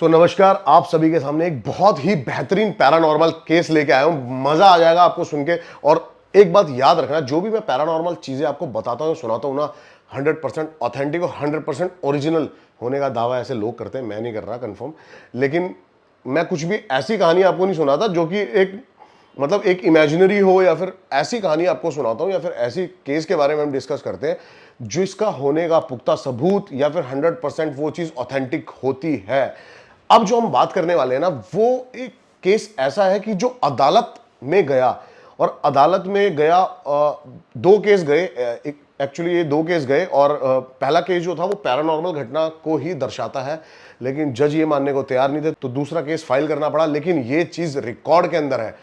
नमस्कार, आप सभी के सामने एक बहुत ही बेहतरीन पैरानॉर्मल केस लेके आया हूं। मजा आ जाएगा आपको सुन के। और एक बात याद रखना, जो भी मैं पैरानॉर्मल चीजें आपको बताता हूं, सुनाता हूं ना, 100% ऑथेंटिक और 100% ओरिजिनल होने का दावा ऐसे लोग करते हैं। मैं नहीं कर रहा कंफर्म, लेकिन मैं कुछ भी ऐसी कहानी आपको नहीं सुनाता जो कि एक मतलब एक इमेजिनरी हो, या फिर ऐसी कहानी आपको सुनाता हूं, या फिर ऐसी केस के बारे में हम डिस्कस करते हैं जिसका होने का पुख्ता सबूत या फिर 100% वो चीज ऑथेंटिक होती है। अब जो हम बात करने वाले हैं ना, वो एक केस ऐसा है कि जो अदालत में गया, और अदालत में गया दो केस गए। एक्चुअली ये दो केस गए, और पहला केस जो था वो पैरानॉर्मल घटना को ही दर्शाता है, लेकिन जज ये मानने को तैयार नहीं थे, तो दूसरा केस फाइल करना पड़ा। लेकिन ये चीज रिकॉर्ड के अंदर है।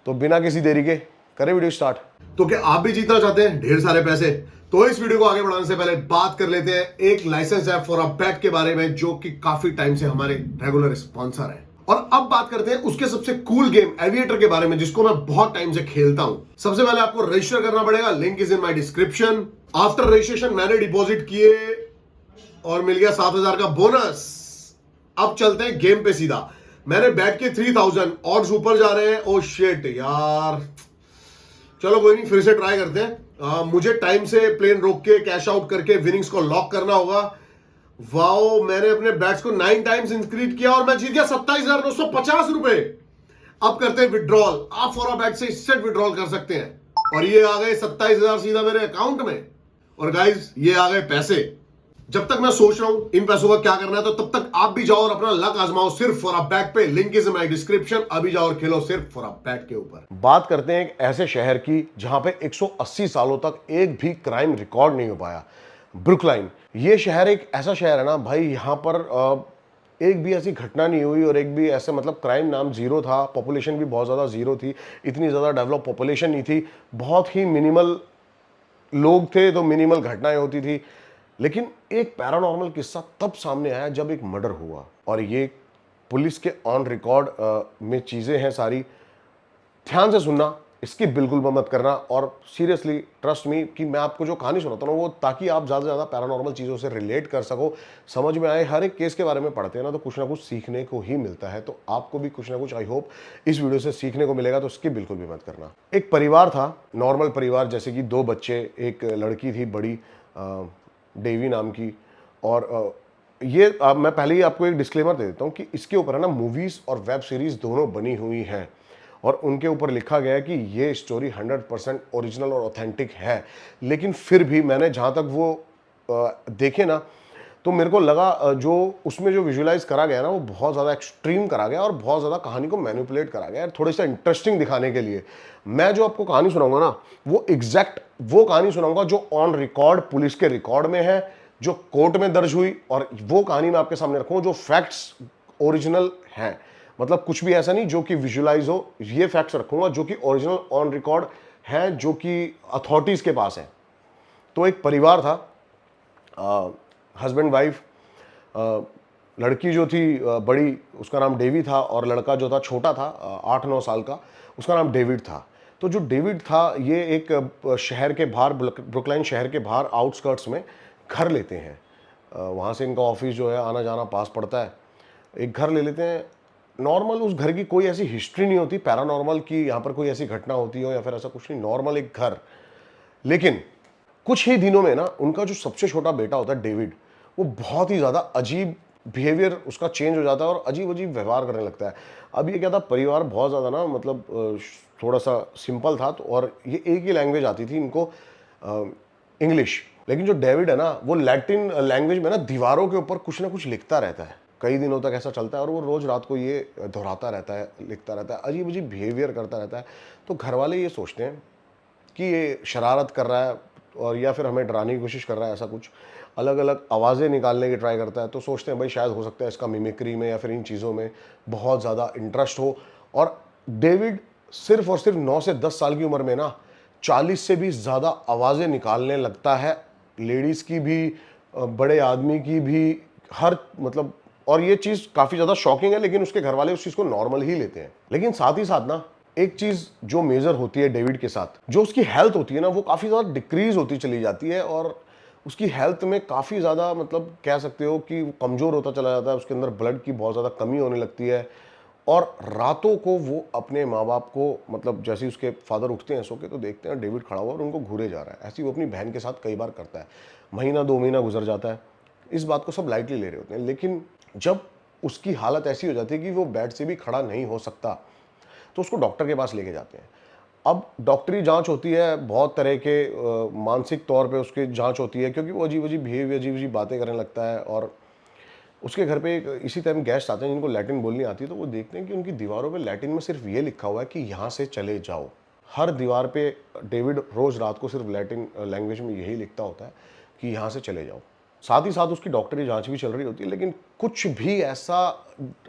तो बिना किसी देरी के करें वीडियो स्टार्ट। तो क्या आप भी जीतना चाहते हैं ढेर सारे पैसे? तो इस वीडियो को आगे बढ़ाने से पहले बात कर लेते हैं एक licence app for a bat के बारे में, जो कि काफी टाइम से हमारे रेगुलर स्पॉन्सर है। और अब बात करते हैं उसके सबसे कूल गेम एविएटर के बारे में, जिसको मैं बहुत टाइम से खेलता हूं। सबसे पहले आपको रजिस्टर करना पड़ेगा, link is in my description. After registration मैंने डिपॉजिट किए और मिल गया 7,000 का बोनस। अब चलते हैं गेम पे सीधा। मैंने बैट के 3,000 ऑड्स ऊपर जा रहे हैं। ओ शिट यार, चलो कोई नहीं, फिर से ट्राई करते हैं। मुझे टाइम से प्लेन रोक के कैश आउट करके विनिंग्स को लॉक करना होगा। वाओ, मैंने अपने बैट्स को 9 टाइम्स इंक्रीज किया और मैं जीत गया 27,950 रुपए। अब करते हैं विड्रॉल। आप फॉर अ बैट से इससे विड्रॉल कर सकते हैं, और ये आ गए 27,000 सीधा मेरे अकाउंट में। और गाइज, ये आ गए पैसे। जब तक मैं सोच रहा हूं इन पैसों का क्या करना है, तो तब तक आप भी जाओ और अपना लक आजमाओ सिर्फ फॉर अ बैट पे। Link is in my description. अभी जाओ और खेलो सिर्फ फॉर अ बैट के ऊपर। बात करते हैं एक ऐसे शहर की जहां पे 180 सालों तक एक भी क्राइम रिकॉर्ड नहीं हो पाया, ब्रुकलाइन। ये शहर एक ऐसा शहर है ना भाई, यहां पर एक भी ऐसी घटना नहीं हुई, और एक भी ऐसे मतलब क्राइम नाम जीरो था। पॉपुलेशन भी बहुत ज़्यादा जीरो थी, इतनी ज़्यादा डेवलप पॉपुलेशन नहीं थी। बहुत ही मिनिमल लोग थे, तो मिनिमल घटनाएं होती थी। लेकिन एक पैरानॉर्मल किस्सा तब सामने आया जब एक मर्डर हुआ, और ये पुलिस के ऑन रिकॉर्ड में चीज़ें हैं सारी। ध्यान से सुनना, इसकी बिल्कुल मत करना, और सीरियसली ट्रस्ट मी कि मैं आपको जो कहानी सुनाता हूँ वो ताकि आप ज़्यादा से ज़्यादा पैरानॉर्मल चीज़ों से रिलेट कर सको, समझ में आए। हर एक केस के बारे में पढ़ते हैं ना, तो कुछ ना कुछ सीखने को ही मिलता है। तो आपको भी कुछ ना कुछ, आई होप, इस वीडियो से सीखने को मिलेगा, तो इसकी बिल्कुल भी मत करना। एक परिवार था, नॉर्मल परिवार, जैसे कि दो बच्चे, एक लड़की थी बड़ी, डेवी नाम की। और मैं पहले ही आपको एक डिस्क्लेमर दे देता हूँ कि इसके ऊपर है ना मूवीज़ और वेब सीरीज़ दोनों बनी हुई हैं, और उनके ऊपर लिखा गया है कि ये स्टोरी 100% ओरिजिनल और ऑथेंटिक है। लेकिन फिर भी मैंने जहाँ तक वो देखे ना, तो मेरे को लगा जो उसमें जो विजुलाइज करा गया ना, वो बहुत ज़्यादा एक्सट्रीम करा गया, और बहुत ज़्यादा कहानी को मैनिपुलेट करा गया, थोड़ी सा इंटरेस्टिंग दिखाने के लिए। मैं जो आपको कहानी सुनाऊंगा ना, वो एग्जैक्ट वो कहानी सुनाऊंगा जो ऑन रिकॉर्ड पुलिस के रिकॉर्ड में है, जो कोर्ट में दर्ज हुई, और वो कहानी मैं आपके सामने रखूंगा जो फैक्ट्स ओरिजिनल हैं। मतलब कुछ भी ऐसा नहीं जो कि विजुलाइज हो, ये फैक्ट्स रखूंगा जो कि ओरिजिनल ऑन रिकॉर्ड है, जो कि अथॉरिटीज के पास है। तो एक परिवार था, हस्बैंड वाइफ। लड़की जो थी बड़ी, उसका नाम डेवी था, और लड़का जो था छोटा था, 8-9 साल का, उसका नाम डेविड था। तो जो डेविड था, ये एक शहर के बाहर, ब्रुकलाइन शहर के बाहर आउटस्कर्ट्स में घर लेते हैं। वहाँ से इनका ऑफिस जो है, आना जाना पास पड़ता है। एक घर ले लेते हैं। नॉर्मल उस घर की कोई ऐसी हिस्ट्री नहीं होती पैरानॉर्मल की, यहाँ पर कोई ऐसी घटना होती हो या फिर ऐसा कुछ नहीं, नॉर्मल एक घर। लेकिन कुछ ही दिनों में ना, उनका जो सबसे छोटा बेटा होता है डेविड, वो बहुत ही ज़्यादा अजीब बिहेवियर उसका चेंज हो जाता है, और अजीब अजीब व्यवहार करने लगता है। अब ये क्या था, परिवार बहुत ज़्यादा ना, मतलब थोड़ा सा सिंपल था, तो और ये एक ही लैंग्वेज आती थी इनको, इंग्लिश। लेकिन जो डेविड है ना, वो लैटिन लैंग्वेज में ना दीवारों के ऊपर कुछ ना कुछ लिखता रहता है। कई दिनों तक ऐसा चलता है, और वो रोज़ रात को ये दोहराता रहता है, लिखता रहता है, अजीब अजीब बिहेवियर करता रहता है। तो घर वाले ये सोचते हैं कि ये शरारत कर रहा है, और या फिर हमें डराने की कोशिश कर रहा है, ऐसा कुछ अलग अलग आवाज़ें निकालने की ट्राई करता है। तो सोचते हैं भाई शायद हो सकता है इसका मिमिक्री में या फिर इन चीज़ों में बहुत ज़्यादा इंटरेस्ट हो। और डेविड सिर्फ और सिर्फ 9 से 10 साल की उम्र में ना 40 से भी ज़्यादा आवाज़ें निकालने लगता है, लेडीज़ की भी, बड़े आदमी की भी, हर मतलब। और ये चीज़ काफ़ी ज़्यादा शॉकिंग है, लेकिन उसके घर वाले उस चीज़ को नॉर्मल ही लेते हैं। लेकिन साथ ही साथ ना, एक चीज़ जो मेजर होती है डेविड के साथ, जो उसकी हेल्थ होती है ना, वो काफ़ी ज़्यादा डिक्रीज होती चली जाती है, और उसकी हेल्थ में काफ़ी ज़्यादा मतलब कह सकते हो कि वो कमज़ोर होता चला जाता है, उसके अंदर ब्लड की बहुत ज़्यादा कमी होने लगती है और रातों को वो अपने माँ बाप को मतलब जैसे ही उसके फादर उठते हैं सो के तो देखते हैं डेविड खड़ा हुआ और उनको घूरे जा रहा है। ऐसे ही वो अपनी बहन के साथ कई बार करता है। महीना 2 महीना गुजर जाता है, इस बात को सब लाइटली ले रहे होते हैं, लेकिन जब उसकी हालत ऐसी हो जाती है कि वो बेड से भी खड़ा नहीं हो सकता तो उसको डॉक्टर के पास लेके जाते हैं। अब डॉक्टरी जांच होती है, बहुत तरह के मानसिक तौर पे उसकी जांच होती है क्योंकि वो अजीब-अजीब बिहेव, अजीब-अजीब बातें करने लगता है और उसके घर पे एक इसी टाइम गेस्ट आते हैं जिनको लैटिन बोलनी आती है, तो वो देखते हैं कि उनकी दीवारों पे लैटिन में सिर्फ ये लिखा हुआ है कि यहाँ से चले जाओ। हर दीवार पे डेविड रोज़ रात को सिर्फ लैटिन लैंग्वेज में यही लिखता होता है कि यहाँ से चले जाओ। साथ ही साथ उसकी डॉक्टरी जांच भी चल रही होती है, लेकिन कुछ भी ऐसा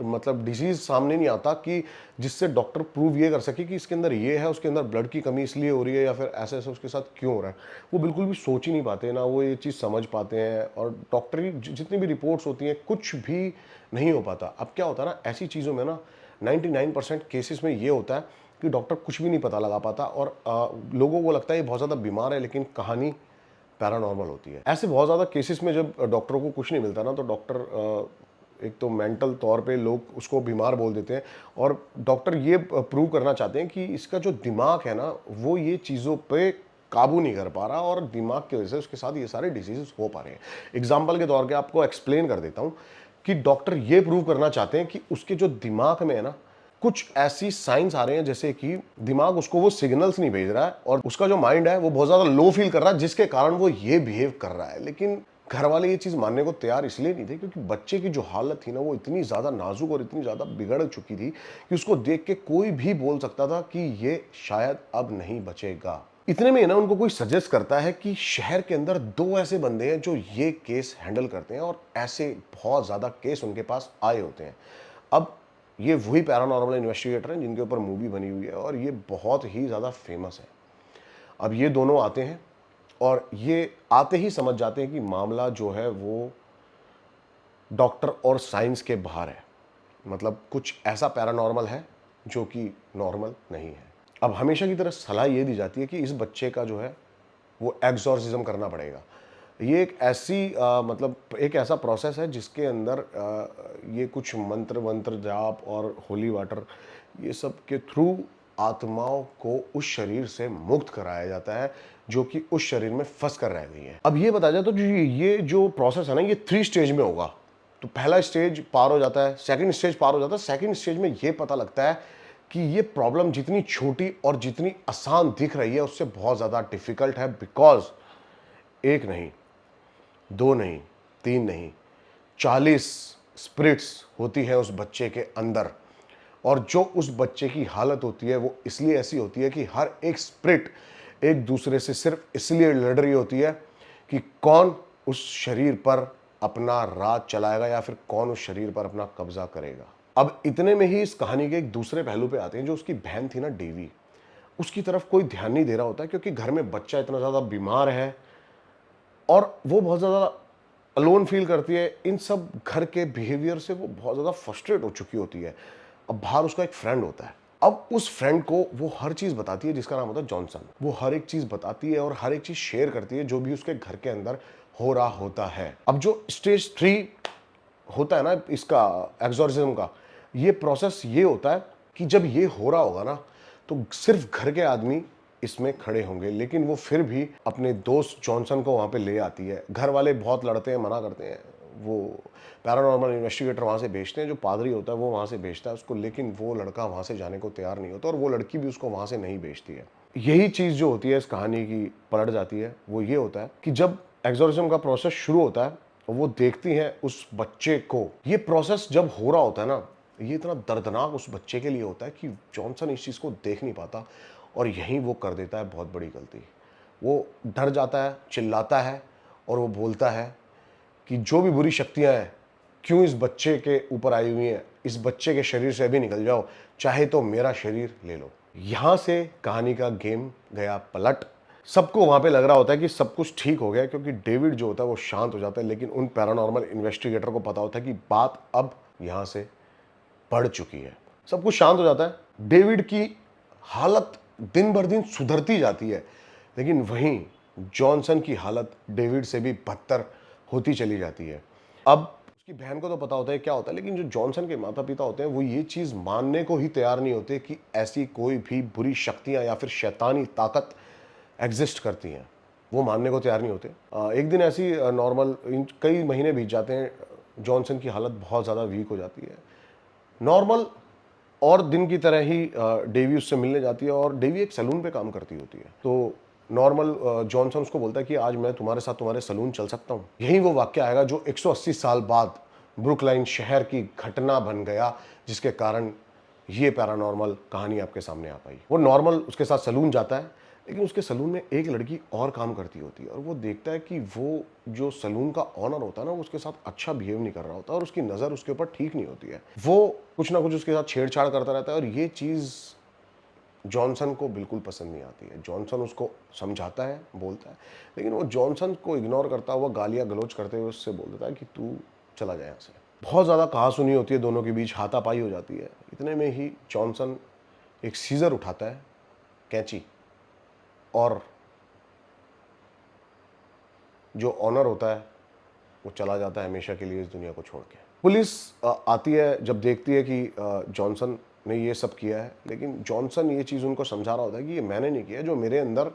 मतलब डिजीज़ सामने नहीं आता कि जिससे डॉक्टर प्रूव ये कर सके कि इसके अंदर ये है, उसके अंदर ब्लड की कमी इसलिए हो रही है या फिर ऐसे-ऐसे उसके साथ क्यों हो रहा है। वो बिल्कुल भी सोच ही नहीं पाते, ना वो ये चीज़ समझ पाते हैं और डॉक्टरी जितनी भी रिपोर्ट्स होती हैं, कुछ भी नहीं हो पाता। अब क्या होता है ना, ऐसी चीज़ों में ना 99% केसेस में ये होता है कि डॉक्टर कुछ भी नहीं पता लगा पाता और लोगों को लगता है ये बहुत ज़्यादा बीमार है, लेकिन कहानी पैरानॉर्मल होती है। ऐसे बहुत ज़्यादा केसेस में जब डॉक्टरों को कुछ नहीं मिलता ना, तो डॉक्टर एक तो मेंटल तौर पे लोग उसको बीमार बोल देते हैं और डॉक्टर ये प्रूव करना चाहते हैं कि इसका जो दिमाग है ना, वो ये चीज़ों पे काबू नहीं कर पा रहा और दिमाग की वजह से उसके साथ ये सारे डिसीजेस हो पा रहे हैं। एग्जाम्पल के तौर पे आपको एक्सप्लेन कर देता हूँ कि डॉक्टर ये प्रूव करना चाहते हैं कि उसके जो दिमाग में है ना, कुछ ऐसी साइंस आ रहे हैं जैसे कि दिमाग उसको वो सिग्नल्स नहीं भेज रहा है और उसका जो माइंड है वो बहुत ज्यादा लो फील कर रहा है, जिसके कारण वो ये बिहेव कर रहा है। लेकिन घर वाले ये चीज मानने को तैयार इसलिए नहीं थे क्योंकि बच्चे की जो हालत थी ना, वो इतनी ज्यादा नाजुक और इतनी ज्यादा बिगड़ चुकी थी कि उसको देख के कोई भी बोल सकता था कि ये शायद अब नहीं बचेगा। इतने में ना उनको कोई सजेस्ट करता है कि शहर के अंदर 2 ऐसे बंदे हैं जो ये केस हैंडल करते हैं और ऐसे बहुत ज्यादा केस उनके पास आए होते हैं। अब ये वही पैरानॉर्मल इन्वेस्टिगेटर हैं जिनके ऊपर मूवी बनी हुई है और ये बहुत ही ज़्यादा फेमस है। अब ये दोनों आते हैं और ये आते ही समझ जाते हैं कि मामला जो है वो डॉक्टर और साइंस के बाहर है। मतलब कुछ ऐसा पैरानॉर्मल है जो कि नॉर्मल नहीं है। अब हमेशा की तरह सलाह ये दी जाती है कि इस बच्चे का जो है वो एग्जॉर्सिज्म करना पड़ेगा। ये एक ऐसी मतलब एक ऐसा प्रोसेस है जिसके अंदर ये कुछ मंत्र वंत्र जाप और होली वाटर ये सब के थ्रू आत्माओं को उस शरीर से मुक्त कराया जाता है जो कि उस शरीर में फंस कर रह गई है। अब ये बताया जाए तो ये जो प्रोसेस है ना, ये 3 स्टेज में होगा। तो पहला स्टेज पार हो जाता है, सेकंड स्टेज पार हो जाता है। सेकंड स्टेज में ये पता लगता है कि ये प्रॉब्लम जितनी छोटी और जितनी आसान दिख रही है उससे बहुत ज़्यादा डिफिकल्ट है, बिकॉज एक नहीं, 2 नहीं, 3 नहीं, 40 स्पिरिट्स होती है उस बच्चे के अंदर और जो उस बच्चे की हालत होती है वो इसलिए ऐसी होती है कि हर एक स्पिरिट एक दूसरे से सिर्फ इसलिए लड़ रही होती है कि कौन उस शरीर पर अपना राज चलाएगा या फिर कौन उस शरीर पर अपना कब्जा करेगा। अब इतने में ही इस कहानी के एक दूसरे पहलू पे आते हैं। जो उसकी बहन थी ना डेवी, उसकी तरफ कोई ध्यान नहीं दे रहा होता है क्योंकि घर में बच्चा इतना ज़्यादा बीमार है और वो बहुत ज़्यादा अलोन फील करती है। इन सब घर के बिहेवियर से वो बहुत ज़्यादा फ्रस्ट्रेट हो चुकी होती है। अब बाहर उसका एक फ्रेंड होता है। अब उस फ्रेंड को वो हर चीज़ बताती है जिसका नाम होता है जॉनसन। वो हर एक चीज़ बताती है और हर एक चीज़ शेयर करती है जो भी उसके घर के अंदर हो रहा होता है। अब जो स्टेज 3 होता है ना इसका एग्जॉर्सिज्म का, ये प्रोसेस ये होता है कि जब ये हो रहा होगा ना, तो सिर्फ घर के आदमी इसमें खड़े होंगे, लेकिन वो फिर भी अपने दोस्त जॉनसन को वहाँ पे ले आती है। घर वाले बहुत लड़ते हैं, मना करते हैं। वो पैरानॉर्मल इन्वेस्टिगेटर वहाँ से भेजते हैं, जो पादरी होता है वो वहाँ से भेजता है उसको, लेकिन वो लड़का वहाँ से जाने को तैयार नहीं होता और वो लड़की भी उसको वहाँ से नहीं भेजती है। यही चीज़ जो होती है इस कहानी की पलट जाती है, वो ये होता है कि जब एग्जॉर्सिज्म का प्रोसेस शुरू होता है वो देखती हैं उस बच्चे को। ये प्रोसेस जब हो रहा होता है ना, ये इतना दर्दनाक उस बच्चे के लिए होता है कि जॉनसन इस चीज़ को देख नहीं पाता और यहीं वो कर देता है बहुत बड़ी गलती। वो डर जाता है, चिल्लाता है और वो बोलता है कि जो भी बुरी शक्तियां हैं क्यों इस बच्चे के ऊपर आई हुई हैं, इस बच्चे के शरीर से अभी निकल जाओ, चाहे तो मेरा शरीर ले लो। यहां से कहानी का गेम गया पलट। सबको वहां पे लग रहा होता है कि सब कुछ ठीक हो गया क्योंकि डेविड जो होता है वो शांत हो जाता है, लेकिन उन पैरानॉर्मल इन्वेस्टिगेटर को पता होता है कि बात अब यहां से बढ़ चुकी है। सब कुछ शांत हो जाता है। डेविड की हालत दिन भर दिन सुधरती जाती है, लेकिन वहीं जॉनसन की हालत डेविड से भी बदतर होती चली जाती है। अब उसकी बहन को तो पता होता है क्या होता है, लेकिन जो जॉनसन के माता पिता होते हैं वो ये चीज़ मानने को ही तैयार नहीं होते कि ऐसी कोई भी बुरी शक्तियां या फिर शैतानी ताकत एग्जिस्ट करती हैं। वो मानने को तैयार नहीं होते। एक दिन ऐसी नॉर्मल कई महीने बीत जाते हैं, जॉनसन की हालत बहुत ज़्यादा वीक हो जाती है। नॉर्मल और दिन की तरह ही डेवी उससे मिलने जाती है और डेवी एक सैलून पे काम करती होती है। तो नॉर्मल जॉनसन उसको बोलता है कि आज मैं तुम्हारे साथ तुम्हारे सैलून चल सकता हूँ। यही वो वाक्य आएगा जो 180 साल बाद ब्रुकलाइन शहर की घटना बन गया, जिसके कारण ये पैरानॉर्मल कहानी आपके सामने आ पाई। वो नॉर्मल उसके साथ सैलून जाता है, लेकिन उसके सैलून में एक लड़की और काम करती होती है और वो देखता है कि वो जो सैलून का ऑनर होता है ना, वो उसके साथ अच्छा बिहेव नहीं कर रहा होता और उसकी नज़र उसके ऊपर ठीक नहीं होती है। वो कुछ ना कुछ उसके साथ छेड़छाड़ करता रहता है और ये चीज़ जॉनसन को बिल्कुल पसंद नहीं आती है। जॉनसन उसको समझाता है, बोलता है, लेकिन वो जॉनसन को इग्नोर करता हुआ गालियाँ गलौज करते हुए उससे बोल देता है कि तू चला जाए यहाँ से। बहुत ज़्यादा कहा-सुनी होती है, दोनों के बीच हाथापाई हो जाती है। इतने में ही जॉनसन एक सीज़र उठाता है, कैंची, और जो ऑनर होता है वो चला जाता है हमेशा के लिए इस दुनिया को छोड़ के। पुलिस आती है, जब देखती है कि जॉनसन ने ये सब किया है, लेकिन जॉनसन ये चीज़ उनको समझा रहा होता है कि ये मैंने नहीं किया, जो मेरे अंदर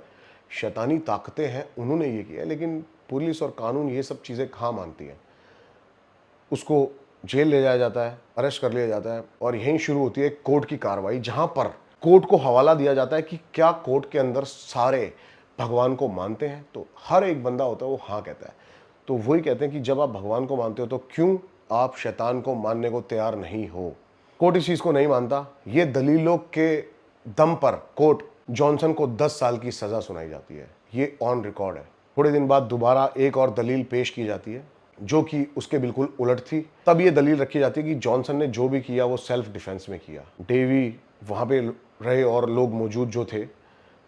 शैतानी ताकतें हैं उन्होंने ये किया है। लेकिन पुलिस और कानून ये सब चीज़ें कहाँ मानती है। उसको जेल ले जाया जाता है, अरेस्ट कर लिया जाता है और यहीं शुरू होती है कोर्ट की कार्रवाई, जहां पर कोर्ट को हवाला दिया जाता है कि क्या कोर्ट के अंदर सारे भगवान को मानते हैं। तो हर एक बंदा होता है वो हाँ कहता है। तो वही कहते हैं कि जब आप भगवान को मानते हो तो क्यों आप शैतान को मानने को तैयार नहीं हो। कोर्ट इस चीज को नहीं मानता। ये दलीलों के दम पर कोर्ट जॉनसन को 10 साल की सजा सुनाई जाती है। ये ऑन रिकॉर्ड है। थोड़े दिन बाद दोबारा एक और दलील पेश की जाती है जो कि उसके बिल्कुल उलट थी। तब ये दलील रखी जाती है कि जॉनसन ने जो भी किया वो सेल्फ डिफेंस में किया। डेवी वहां पे रहे और लोग मौजूद जो थे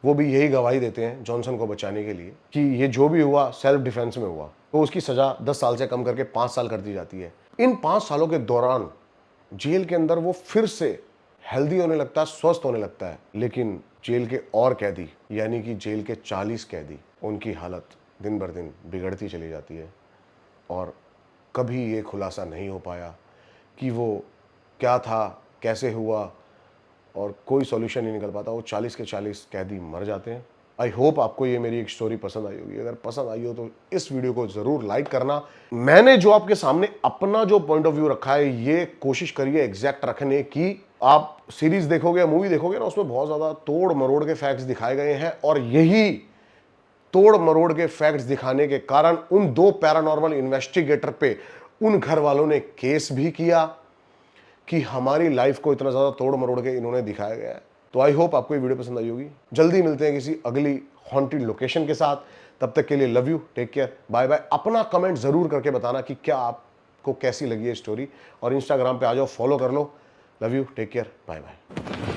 वो भी यही गवाही देते हैं जॉनसन को बचाने के लिए कि ये जो भी हुआ सेल्फ डिफेंस में हुआ। तो उसकी सजा 10 साल से कम करके 5 साल कर दी जाती है। इन 5 सालों के दौरान जेल के अंदर वो फिर से हेल्दी होने लगता है, स्वस्थ होने लगता है। लेकिन जेल के और कैदी, यानी कि जेल के 40 कैदी, उनकी हालत दिन बर दिन बिगड़ती चली जाती है और कभी ये खुलासा नहीं हो पाया कि वो क्या था, कैसे हुआ, और कोई सॉल्यूशन नहीं निकल पाता। वो 40 के 40 कैदी मर जाते हैं। आई होप आपको ये मेरी एक स्टोरी पसंद आई होगी। अगर पसंद आई हो तो इस वीडियो को जरूर लाइक करना। मैंने जो आपके सामने अपना जो पॉइंट ऑफ व्यू रखा है, ये कोशिश करिए एग्जैक्ट रखने की। आप सीरीज देखोगे, मूवी देखोगे ना, उसमें बहुत ज्यादा तोड़ मरोड़ के फैक्ट्स दिखाए गए हैं और यही तोड़ मरोड़ के फैक्ट्स दिखाने के कारण उन 2 पैरानॉर्मल इन्वेस्टिगेटर पे उन घर वालों ने केस भी किया कि हमारी लाइफ को इतना ज्यादा तोड़ मरोड़ के इन्होंने दिखाया गया है। तो आई होप आपको ये वीडियो पसंद आई होगी। जल्दी मिलते हैं किसी अगली हॉन्टेड लोकेशन के साथ। तब तक के लिए love you, take care, bye bye. अपना कमेंट जरूर करके बताना कि क्या आपको कैसी लगी है स्टोरी, और इंस्टाग्राम पे आ जाओ, फॉलो कर लो। Love you, take care, bye bye.